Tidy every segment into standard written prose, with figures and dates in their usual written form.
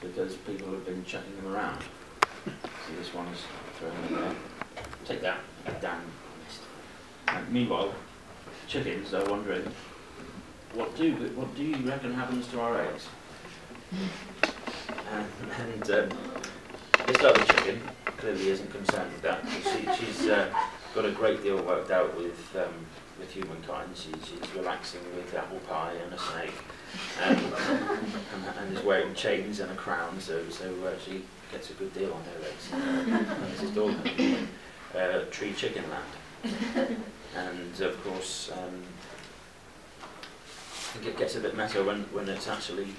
because people have been chucking them around. So this one is thrown in there. Take that, damn mist. Meanwhile, chickens are wondering, what do you reckon happens to our eggs? And this other chicken clearly isn't concerned with that. She's got a great deal worked out with humankind. She's relaxing with apple pie and a snake, and is wearing chains and a crown, so she gets a good deal on her eggs. And this is all tree chicken land. And of course, I think it gets a bit meta when it's actually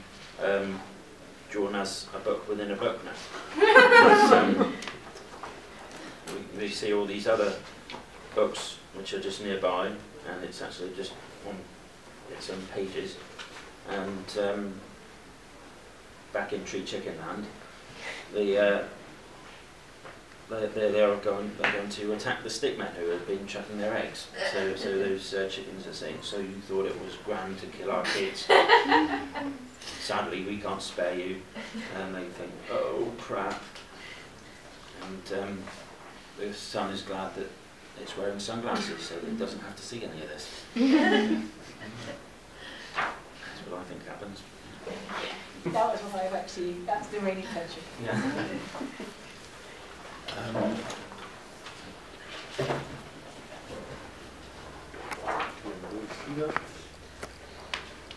drawn as a book within a book now. We see all these other books which are just nearby, and it's actually just on its own pages. And back in Tree Chicken Land, they are going to attack the stickmen who have been chucking their eggs. So those chickens are saying, "So you thought it was grand to kill our kids? Sadly, we can't spare you." And they think, "Oh crap!" And the son is glad that it's wearing sunglasses, so that it doesn't have to see any of this. That's what I think happens. That was what I've actually, that's the main intention. Yeah.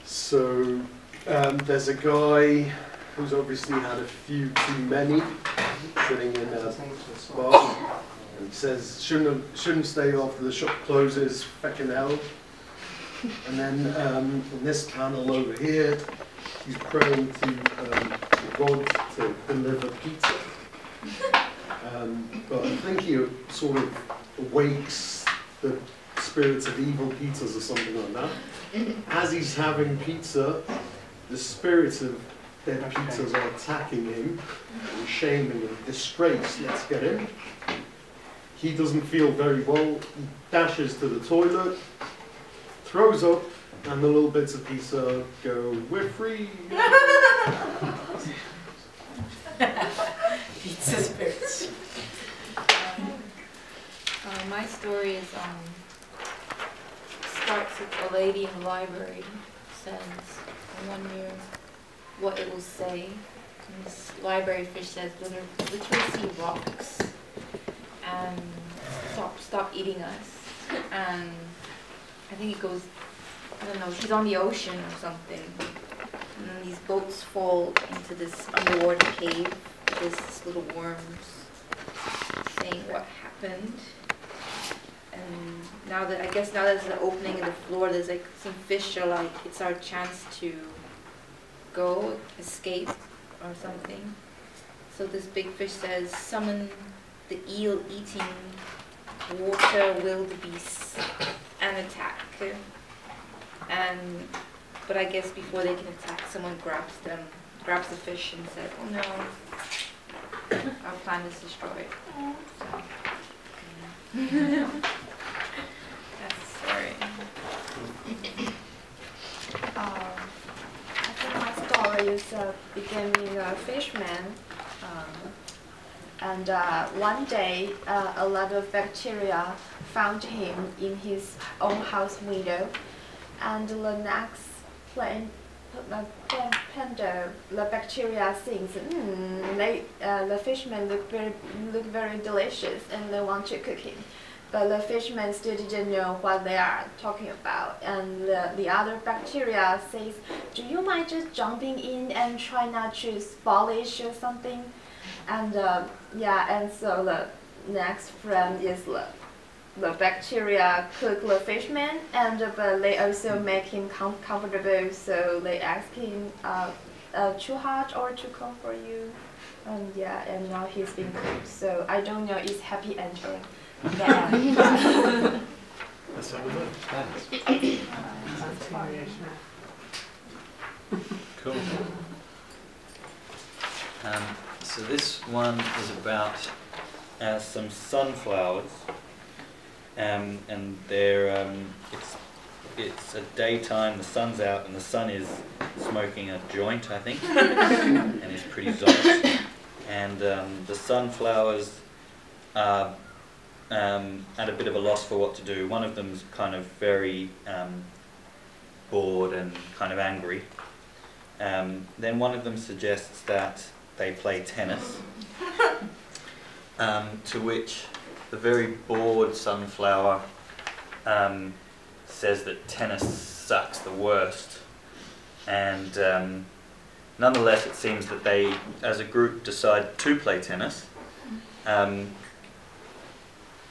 So there's a guy who's obviously had a few too many, sitting in a bar, and he says shouldn't stay after the shop closes, feckin' hell. And then in this panel over here, he's praying to God to deliver pizza. But I think he sort of awakes the spirits of evil pizzas or something like that. As he's having pizza, the spirits of dead pizzas are attacking him, and shaming him, disgrace, let's get him. He doesn't feel very well, he dashes to the toilet, throws up, and the little bits of pizza go, "We're free!" Pizza spirits. My story is starts with a lady in the library says, "I wonder what it will say." And this library fish says, "Literacy rocks, and stop eating us." And I think it goes, I don't know, she's on the ocean or something. And then these boats fall into this underwater cave. There's little worms saying what happened. And now that, I guess now there's an opening in the floor, there's like some fish are like, it's our chance to go, escape or something. So this big fish says, "Summon the eel-eating water wildebeests and attack." But I guess before they can attack, someone grabs the fish and says, "Oh no, our plan is destroyed." So, that's the story. I think my story is beginning a fisherman, and one day a lot of bacteria found him in his own house window, and the next the bacteria thinks, the fisherman look very delicious, and they want to cook him. But the fisherman still didn't know what they are talking about. And the other bacteria says, "Do you mind just jumping in and try not to polish or something?" And and so the next friend is the bacteria cook the fisherman, but they also make him comfortable. So they ask him, "Too hot or too cold for you?" And and now he's been cooked. So I don't know, it's happy ending. That's how it Cool. So this one is about some sunflowers, and they're it's it's a daytime, the sun's out, and the sun is smoking a joint, I think, and it's pretty dark. And the sunflowers are at a bit of a loss for what to do. One of them's kind of very bored and kind of angry. Then one of them suggests that they play tennis, to which the very bored sunflower says that tennis sucks the worst. And nonetheless, it seems that they, as a group, decide to play tennis,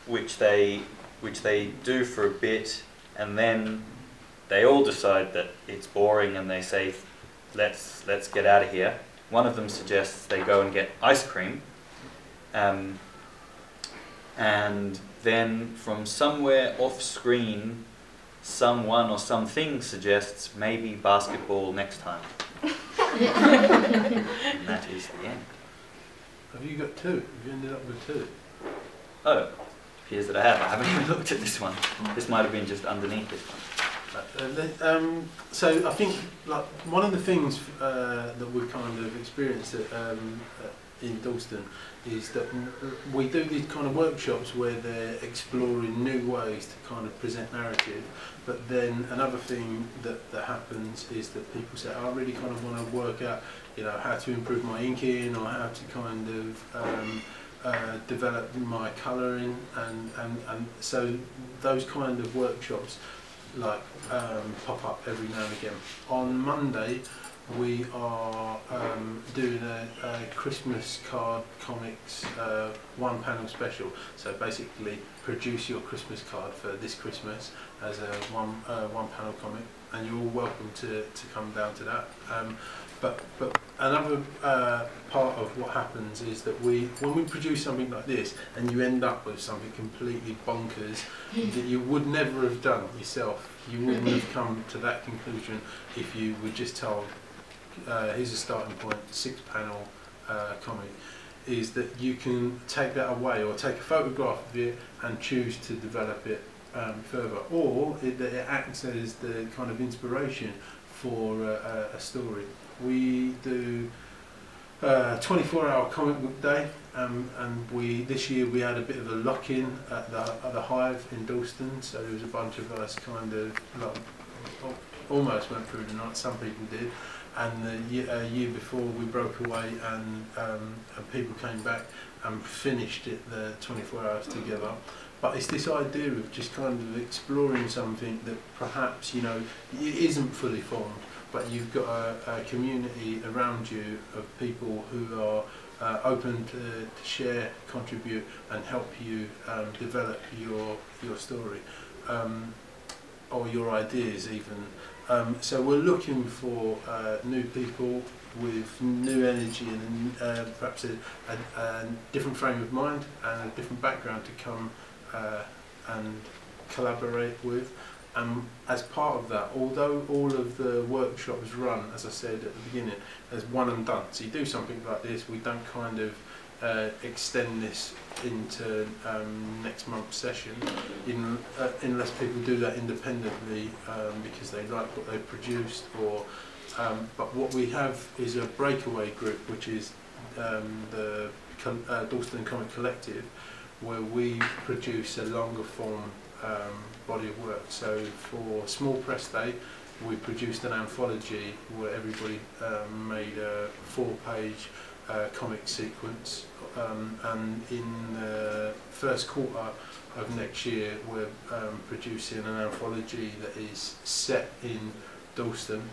which they do for a bit, and then they all decide that it's boring, and they say, let's get out of here. One of them suggests they go and get ice cream, and then from somewhere off screen, someone or something suggests maybe basketball next time. And that is the end. Have you got two? Have you ended up with two? Oh, appears that I have. I haven't even looked at this one. This might have been just underneath this one. So I think like one of the things that we've kind of experienced in Dalston is that we do these kind of workshops where they're exploring new ways to kind of present narrative, but then another thing that happens is that people say, I really kind of want to work out, you know, how to improve my inking or how to kind of develop my colouring, and so those kind of workshops like pop up every now and again. On Monday we are doing a Christmas card comics one panel special. So basically produce your Christmas card for this Christmas as a one panel comic, and you're all welcome to come down to that. But another part of what happens is that when we produce something like this and you end up with something completely bonkers that you would never have done yourself, you wouldn't have come to that conclusion if you were just told, here's a starting point, 6-panel comic, is that you can take that away or take a photograph of it and choose to develop it further, or it acts as the kind of inspiration for a story. We do 24-hour comic book day, and this year we had a bit of a lock-in at the Hive in Dalston, so there was a bunch of us kind of like, almost went through the night, some people did, and the year before we broke away and people came back and finished it the 24 hours together. But it's this idea of just kind of exploring something that perhaps, you know, it isn't fully formed, but you've got a community around you of people who are open to share, contribute, and help you develop your story or your ideas even. So we're looking for new people with new energy and perhaps a different frame of mind and a different background to come and collaborate with. As part of that, although all of the workshops run, as I said at the beginning, as one and done, so you do something like this, we don't kind of extend this into next month's session unless people do that independently because they like what they've produced, or but what we have is a breakaway group, which is the Dalston Comic Collective, where we produce a longer form body of work. So for Small Press Day we produced an anthology where everybody made a 4-page comic sequence, and in the first quarter of next year we're producing an anthology that is set in Dalston,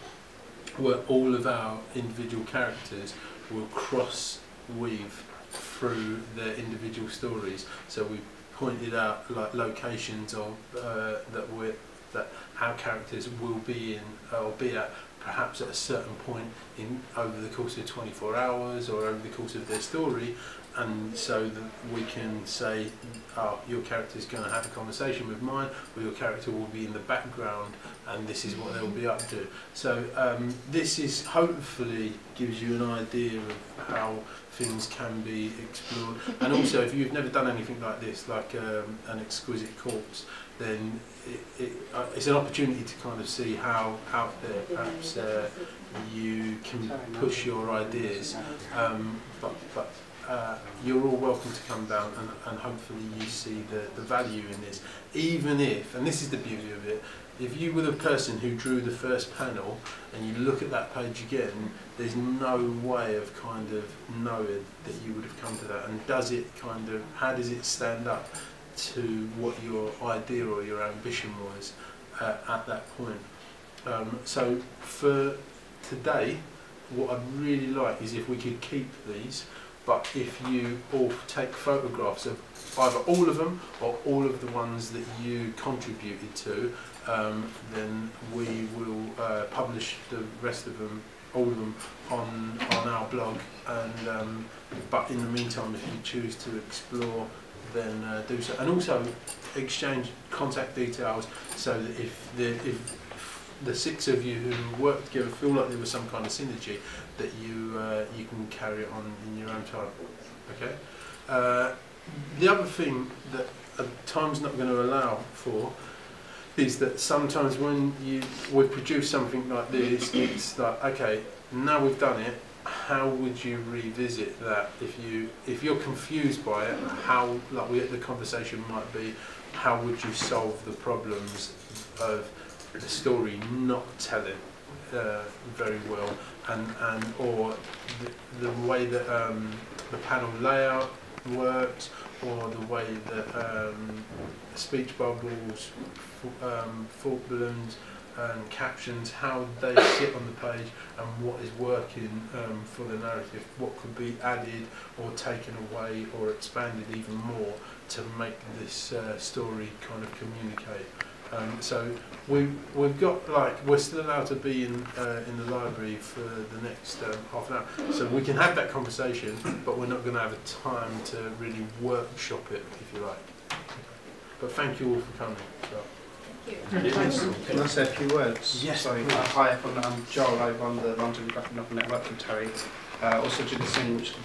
where all of our individual characters will cross weave through their individual stories. So we pointed out like locations of that our characters will be in or be at perhaps at a certain point in over the course of 24 hours or over the course of their story, and so that we can say, oh, your character is going to have a conversation with mine, or your character will be in the background and this is what they'll be up to. So this is hopefully gives you an idea of how things can be explored. And also, if you've never done anything like this, like an exquisite corpse, then it's an opportunity to kind of see how out there perhaps you can push your ideas. But you're all welcome to come down, and hopefully you see the value in this. Even if, and this is the beauty of it, if you were the person who drew the first panel and you look at that page again, there's no way of kind of knowing that you would have come to that. And does it kind of, how does it stand up to what your idea or your ambition was at that point? So for today, what I'd really like is if we could keep these, but if you all take photographs of either all of them or all of the ones that you contributed to, then we will publish the rest of them, all of them, on our blog. And but in the meantime, if you choose to explore, then do so. And also exchange contact details, so that if the six of you who work together feel like there was some kind of synergy, that you can carry it on in your own time. Okay. The other thing that time's not going to allow for is that sometimes when we produce something like this, it's like, okay, now we've done it, how would you revisit that? If you're confused by it, how, like the conversation might be, how would you solve the problems of the story not telling very well, and or the way that the panel layout works, or the way that speech bubbles, thought balloons and captions, how they sit on the page, and what is working for the narrative, what could be added or taken away or expanded even more to make this story kind of communicate. So we've got, like, we're still allowed to be in the library for the next half an hour, so we can have that conversation, but we're not going to have a time to really workshop it, if you like. But thank you all for coming. So. Can I say a few words? Yes. Sorry. Hi everyone, I'm Joel. I run the London Graphic Novel Network from Terry. Also did a thing which is the